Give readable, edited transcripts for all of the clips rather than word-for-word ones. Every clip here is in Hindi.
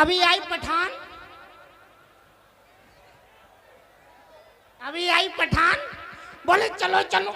अभी आई पठान, अभी आई पठान, बोले चलो चलो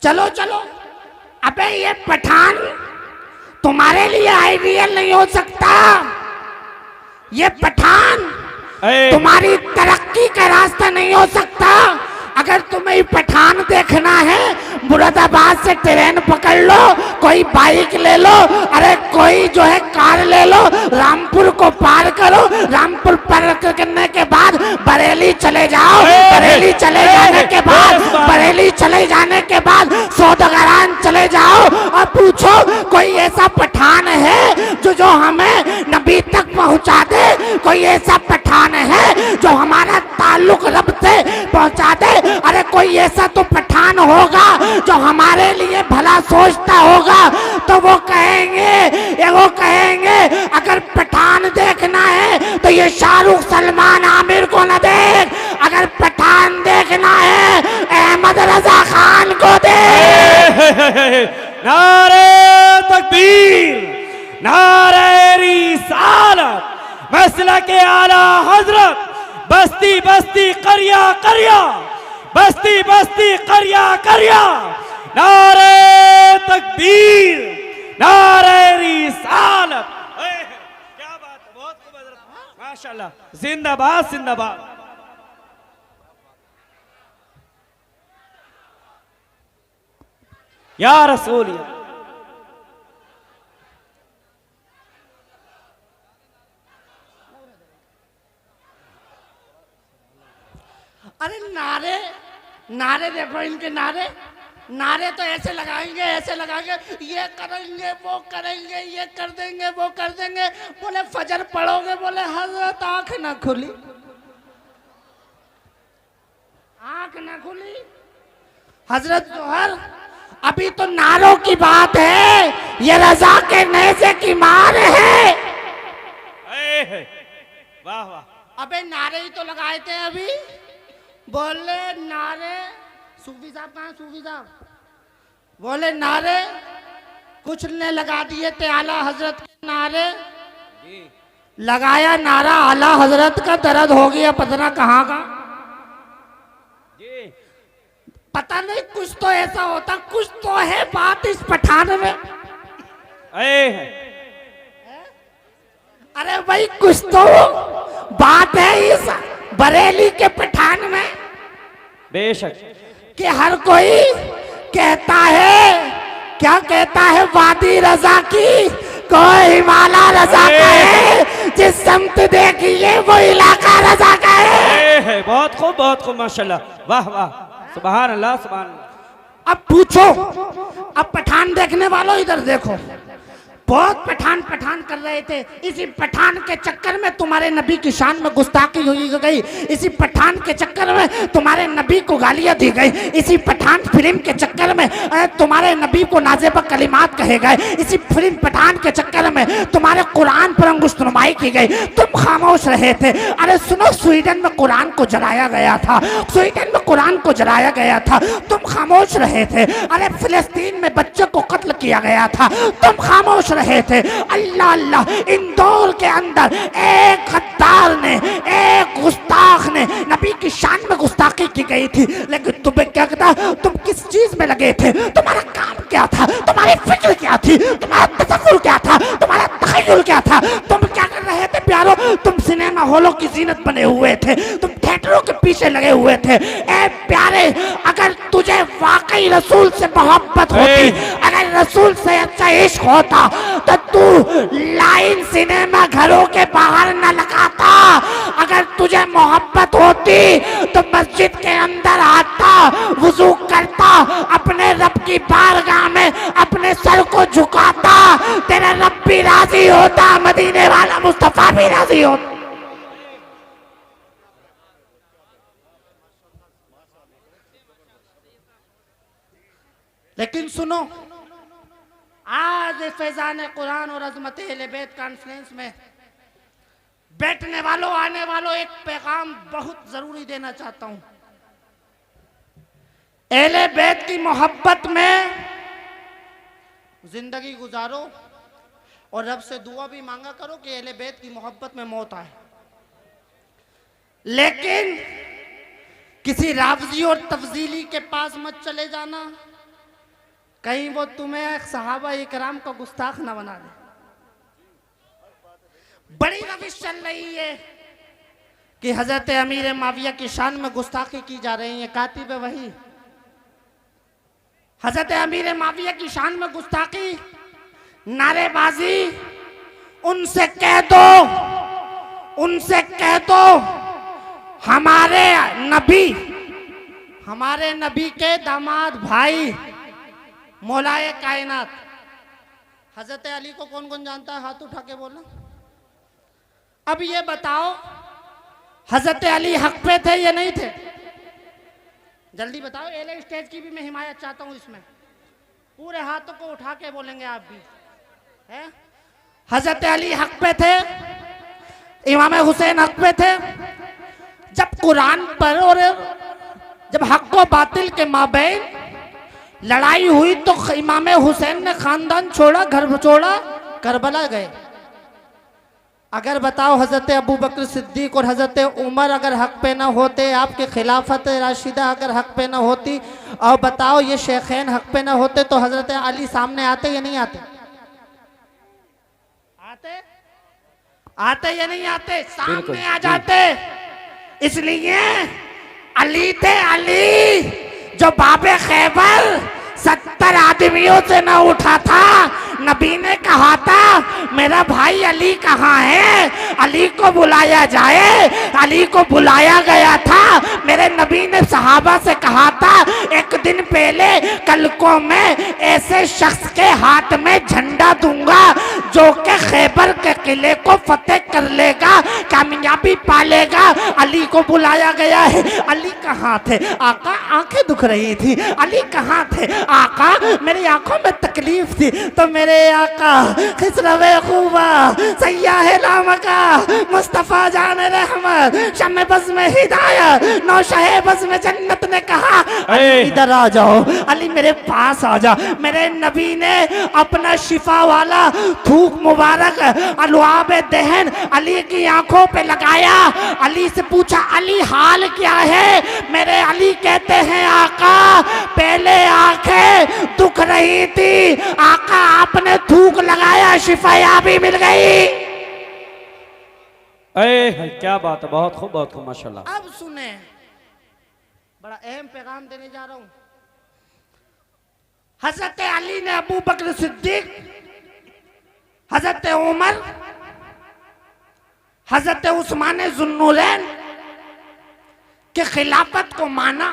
चलो चलो। अबे ये पठान तुम्हारे लिए आइडियल नहीं हो सकता। ये पठान तुम्हारी तरक्की का रास्ता नहीं हो सकता। अगर तुम्हें पठान देखना है, मुरादाबाद से ट्रेन पकड़ लो, कोई बाइक ले लो, अरे कोई जो है कार ले लो, रामपुर को पार करो, रामपुर पार करने के बाद बरेली चले जाओ, बरेली चले जाने के बाद बरेली चले जाने के बाद सौदागरान चले जाओ और पूछो कोई ऐसा पठान है जो हमें नबी तक पहुंचा दे, कोई ऐसा पठान है जो हमारा ताल्लुक रब से पहुंचा दे। अरे कोई ऐसा तो पठान होगा जो हमारे लिए भला सोचता होगा। तो वो कहेंगे अगर पठान देखना है तो ये शाहरुख सलमान आमिर को न देख, अगर पठान देखना है अहमद रजा खान को देख। नारे तकबीर, नारे रिसालत, मसला के आला हजरत, बस्ती बस्ती करिया करिया, बस्ती बस्ती करिया करिया, नारे तकबीर, नारे रिसालत। क्या बात है, बहुत खूब हजरत, माशाल्लाह, जिंदाबाद जिंदाबाद। या रसूल या। अरे नारे नारे देखो इनके नारे, नारे तो ऐसे लगाएंगे ऐसे लगाएंगे, ये करेंगे वो करेंगे, ये कर देंगे वो कर देंगे। बोले फजर पढ़ोगे, बोले हजरत आंख ना खुली, आंख ना खुली। हजरत जोहर अभी तो नारों की बात है, ये रजा के नेज़े की मार है। वाह वाह। अबे नारे ही तो लगाए थे अभी, बोले नारे। सूफी साहब कहाँ, सूफी साहब बोले नारे कुछ ने लगा दिए थे आला हजरत के नारे, लगाया नारा आला हजरत का, दर्द हो गया पता कहाँ का। पता नहीं कुछ तो ऐसा होता, कुछ तो है बात इस पठान में। अरे भाई कुछ तो बात है इस बरेली के पठान में। बेशक कि हर कोई कहता है, क्या कहता है, वादी रजा की कोई हिमालय रजा का है, जिस समत देखिए वो इलाका रजा का है। बहुत खूब माशाल्लाह, वाह वाह, सुभान अल्लाह सुभान अल्लाह। अब पूछो, अब पठान देखने वालों इधर देखो, बहुत पठान पठान कर रहे थे। इसी पठान के चक्कर में तुम्हारे नबी की शान में गुस्ताखी हुई गई, इसी पठान के चक्कर में तुम्हारे नबी को गालियां दी गई, इसी पठान फिल्म के चक्कर में तुम्हारे नबी को नाजेबा कलिमात कहे गए, इसी फिल्म पठान के चक्कर में तुम्हारे कुरान पर अंगुष्ठनुमाई की गई। तुम खामोश रहे थे। अरे सुनो, स्वीडन में कुरान को जलाया गया था, स्वीडन में कुरान को जलाया गया था, तुम खामोश रहे थे। अरे फिलिस्तीन में बच्चों को कत्ल किया गया था, तुम खामोश रहे थे। अल्लाह अल्लाह, इंदौर के अंदर एक गद्दार ने, एक गुस्ताख ने नबी की शान में गुस्ताखी की गई थी, लेकिन तुम्हें क्या कहता, तुम किस चीज में लगे थे, तुम्हारा काम क्या था, तुम्हारी फिक्र क्या थी, तुम्हारा तसव्वुर क्या था, तुम्हारा तखय्युल क्या था, तुम क्या कर रहे थे प्यारो? तुम सिनेमा हॉलों की जीनत बने हुए थे, तुम थिएटरों के पीछे लगे हुए थे। ए प्यारे, अगर तुझे वाकई रसूल से मोहब्बत होती, अगर रसूल से अच्छा इश्क होता तो तू लाइन सिनेमा घरों के बाहर न लगाता। अगर तुझे मोहब्बत होती तो मस्जिद के अंदर आता, वुजू करता, अपने रब की बारगाह में अपने सर को झुकाता, तेरा रब भी राजी होता, मदीने वाला मुस्तफा भी राजी होता। लेकिन सुनो, आज फैजान कुरान और अजमत अहले बैत कॉन्फ्रेंस में बैठने वालों, आने वालों, एक पैगाम बहुत जरूरी देना चाहता हूं। अहले बैत की मोहब्बत में जिंदगी गुजारो और रब से दुआ भी मांगा करो कि अहले बैत की मोहब्बत में मौत आए। लेकिन किसी रावजी और तफजीली के पास मत चले जाना, कहीं वो तुम्हें सहाबा इकराम का गुस्ताख न बना दे। बड़ी रविश चल रही है कि हजरत अमीर माविया की शान में गुस्ताखी की जा रही है। कातिब वही हजरत अमीर माविया की शान में गुस्ताखी, नारेबाजी, उनसे कह दो हमारे नबी के दामाद भाई मौलाए कायनात हजरत अली को कौन कौन जानता है? हाथ उठा के बोलो। अब ये बताओ, हजरत अली हक पे थे या नहीं थे? जल्दी बताओ। एले स्टेज की भी मैं हिमायत चाहता हूं इसमें। पूरे हाथों को उठा के बोलेंगे आप भी है? हजरत अली हक पे थे, इमाम हुसैन हक पे थे। जब कुरान पर और जब हक व बातिल के माबैन लड़ाई हुई तो इमाम हुसैन ने खानदान छोड़ा, घर छोड़ा, करबला गए। अगर बताओ हजरत अबू बकर सिद्दीक और हजरत उमर अगर हक पे ना होते, आपके खिलाफत राशिदा अगर हक पे ना होती, और बताओ ये शेखैन हक पे ना होते, तो हजरत अली सामने आते या नहीं आते? आते या नहीं आते? सामने आ जाते। इसलिए अली थे, अली जो बाबे खैबर 70 आदमियों से न उठा था। नबी ने कहा था मेरा भाई अली कहाँ है, अली को बुलाया जाए। अली को बुलाया गया था। मेरे नबी ने सहाबा से कहा था एक दिन पहले कल को मैं ऐसे शख्स के हाथ में झंडा दूंगा जो के खैबर के किले को फतेह कर लेगा, कामयाबी पालेगा। अली को बुलाया गया है। अली कहाँ थे? आका आंखें दुख रही थी। अली कहाँ थे? आका मेरी आंखों में तकलीफ थी तो मेरे आका खिसरवे खूबा सैयाह नामका मुस्तफा जान रहमत शम्मे बज़ में हिदायत नौशहे बज़ में जन्नत ने कहा इधर आ जाओ, अली मेरे पास आ जा। मेरे नबी ने अपना शिफा वाला थूक मुबारक अलवाब दहन अली की आंखों पे लगाया। अली से पूछा अली हाल क्या है? मेरे अली कहते हैं आका पहले आंखें दुख रही थी, आका आपने थूक लगाया, शिफायाबी मिल गई। क्या बात है, बहुत खूब माशाल्लाह। अब सुने, बड़ा अहम पैगाम देने जा रहा हूं। हजरत अली ने अबू बकर सिद्दीक, हजरत उमर, हजरत उस्मान जुन्नूरैन के खिलाफत को माना।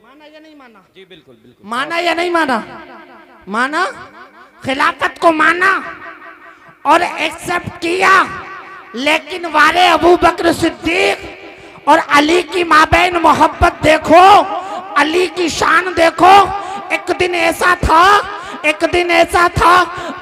माना या नहीं माना? जी बिल्कुल बिल्कुल। माना या नहीं माना? माना। खिलाफत को माना और एक्सेप्ट किया। लेकिन वारे अबू बकर सिद्दीक और अली की माबैन मोहब्बत देखो, अली की शान देखो। एक दिन ऐसा था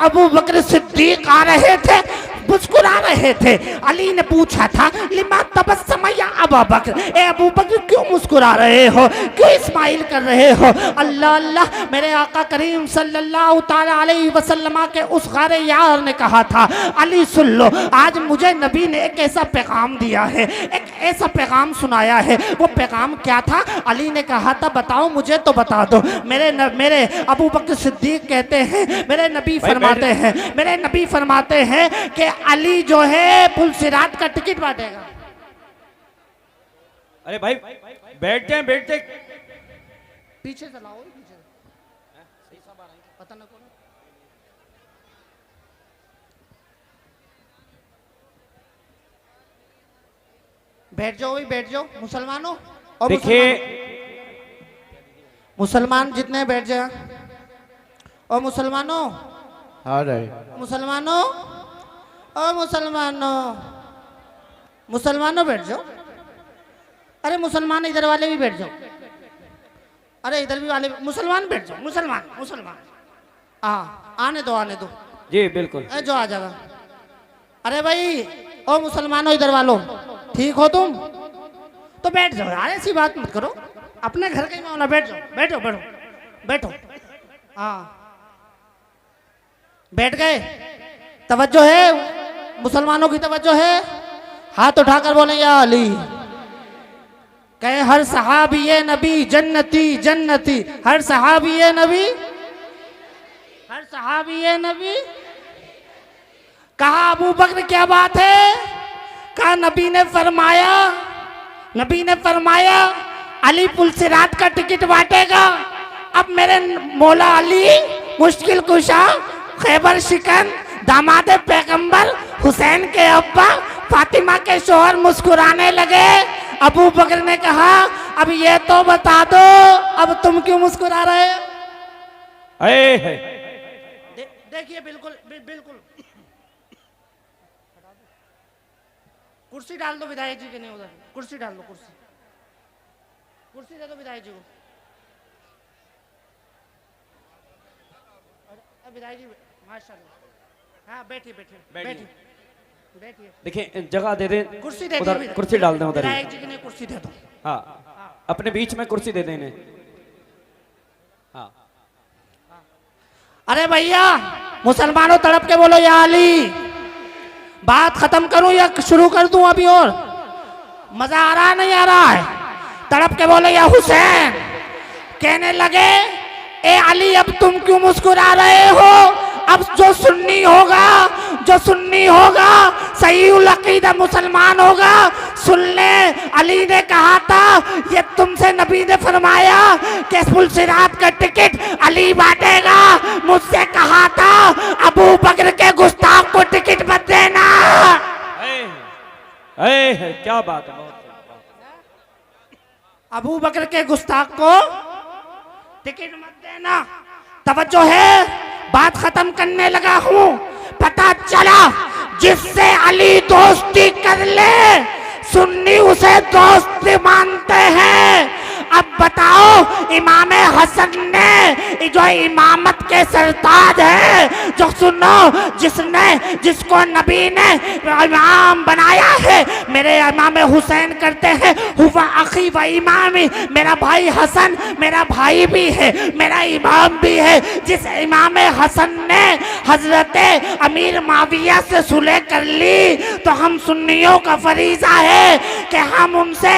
अबू बकर सिद्दीक आ रहे थे, मुस्कुरा रहे थे। अली ने पूछा था लिमा तबस्सम या अबू बकर, ए अबू बकर क्यों मुस्कुरा रहे हो, क्यों इस्माइल कर रहे हो? अल्लाह अल्लाह, मेरे आका करीम सल्लल्लाहु ताला अलैहि वसल्लम के उस गारे यार ने कहा था अली सुन लो, आज मुझे नबी ने एक ऐसा पैगाम दिया है, एक ऐसा पैगाम सुनाया है। वो पैगाम क्या था? अली ने कहा था बताओ मुझे तो बता दो। मेरे अबू बकर सिद्दीक कहते हैं मेरे नबी फरमाते हैं कि अली जो है पुल सिरात का टिकट बांटेगा। अरे भाई बैठते पीछे से लाओ, पीछे पता ना कौन। बैठ जाओ मुसलमानों। और देखिए मुसलमान जितने बैठ जाए। और मुसलमानों बैठ जाओ। अरे मुसलमान इधर वाले भी बैठ जाओ। अरे इधर भी वाले मुसलमान बैठ जाओ। मुसलमान आने दो जी बिल्कुल। जो आ जाएगा। अरे भाई ओ मुसलमानों इधर वालों, ठीक हो तुम तो बैठ जाओ यार, ऐसी बात मत करो। अपने घर का ही मामला, बैठ जाओ। हाँ बैठ गए? तवज्जो है, मुसलमानों की तवज्जो है। हाथ उठाकर बोले या अली। कहे हर सहाबी नबी जन्नती जन्नती, हर सहाबी नबी, हर सहाबी नबी। कहा अबू बकर क्या बात है? कहा नबी ने फरमाया, नबी ने फरमाया अली पुलसिरात का टिकट बांटेगा। अब मेरे मौला अली मुश्किल कुशा खैबर शिकन दामाद पैगंबर हुसैन के अब्बा फातिमा के शोहर मुस्कुराने लगे। अबू बकर ने कहा अब ये तो बता दो अब तुम क्यों मुस्कुरा रहे हो? देखिए बिल्कुल बिल्कुल। कुर्सी डाल दो विधायक जी के, नहीं उधर कुर्सी डाल दो, कुर्सी कुर्सी दे दो विधायक जी को। विधायक जी माशाल्लाह, हाँ बैठिए बैठिए बैठिए बैठिए। देखिए जगह दे दें, कुर्सी दे उधर दो, कुर्सी डाल दें उधर। विधायक जी के लिए कुर्सी दे दो। हाँ अपने बीच में कुर्सी दे दें इन्हें। हाँ अरे भैया मुसलमानों तड़प के बोलो या अली। बात खत्म करूं या शुरू कर दूं अभी? और मजा आ रहा नहीं आ रहा है? तड़प के बोलो या हुसैन। कहने लगे ए अली अब तुम क्यों मुस्कुरा रहे हो? अब जो सुन्नी होगा, जो सुन्नी होगा, सही अकीदा मुसलमान होगा, सुन ले। अली ने कहा था ये तुमसे नबी ने फरमाया कि पुलसिरात का टिकट अली बांटेगा। मुझसे कहा था अबू बकर के गुस्ताख को टिकट मत देना। क्या बात है, अबू बकर के गुस्ताख को टिकट मत देना। तवज्जो है, बात खत्म करने लगा हूं। पता चला जिससे अली दोस्ती कर ले सुन्नी उसे दोस्त मानते हैं। अब बताओ इमाम हसन ने जो इमामत के सरताज है, जो सुनो जिसने जिसको नबी ने इमाम बनाया है, मेरे इमाम हुसैन करते हैं हुवा अखी व इमामी। मेरा भाई हसन मेरा भाई भी है, मेरा इमाम भी है। जिस इमाम हसन ने हजरत अमीर माविया से सुलह कर ली तो हम सुन्नियों का फरीजा है कि हम उनसे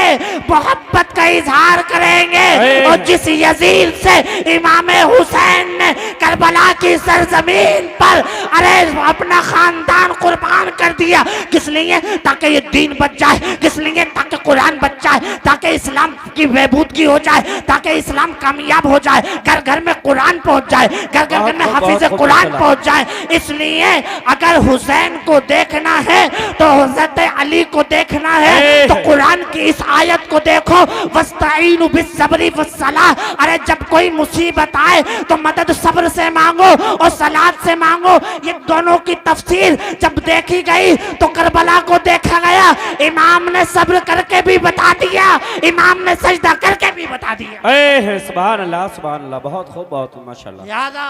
मोहब्बत का इजहार करेंगे। और जिस यजीद से इमाम हुसैन ने करबला की सरजमीन पर अरे अपना खानदान कुर्बान कर दिया, किस लिए? ताकि ये दीन बच जाए, किस लिए? ताकि कुरान बच जाए, ताकि इस्लाम की बहबूदगी हो जाए, ताकि इस्लाम कामयाब हो जाए, घर घर में कुरान पहुंच जाए, घर घर में हाफिज कुरान पहुंच जाए। इसलिए अगर हुसैन को देखना है तो हजरत अली को देखना है तो कुरान की इस आयत को देखो, वस्ताईनु बिस्सब्री वस्सलाह। अरे जब कोई मुसीबत आए तो मदद सब्र से मांगो और सलात से मांगो। ये दोनों की तफसीर जब देखी गई तो करबला को देखा गया, इमाम ने सब्र करके भी बता दिया, इमाम ने सजदा करके भी बता दिया। सुभान अल्लाह सुभान अल्लाह, बहुत खूब बहुत माशाल्लाह। यादा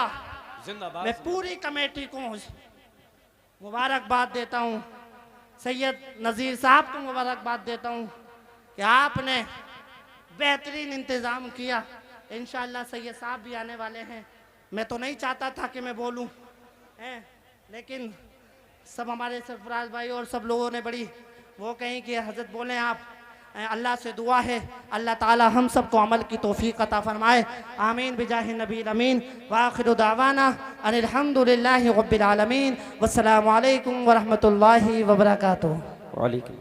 जिंदाबाद। मैं पूरी कमेटी को मुबारकबाद देता हूँ, सैयद नज़ीर साहब को मुबारकबाद देता हूँ कि आपने बेहतरीन इंतज़ाम किया। इंशाअल्लाह सैयद साहब भी आने वाले हैं। मैं तो नहीं चाहता था कि मैं बोलूं, लेकिन सब हमारे सरफराज भाई और सब लोगों ने बड़ी वो कहीं कि हजरत बोले आप। अल्लाह से दुआ है अल्लाह ताला हम सबको अमल की तौफीक अता फरमाए। आमीन बिजाहि नबील अमीन। व आखिरु दावाना अनिल हम्दुलिल्लाहि रब्बिल आलमीन। वस्सलामु अलैकुम व रहमतुल्लाहि व बरकातुहू। वालेकुम।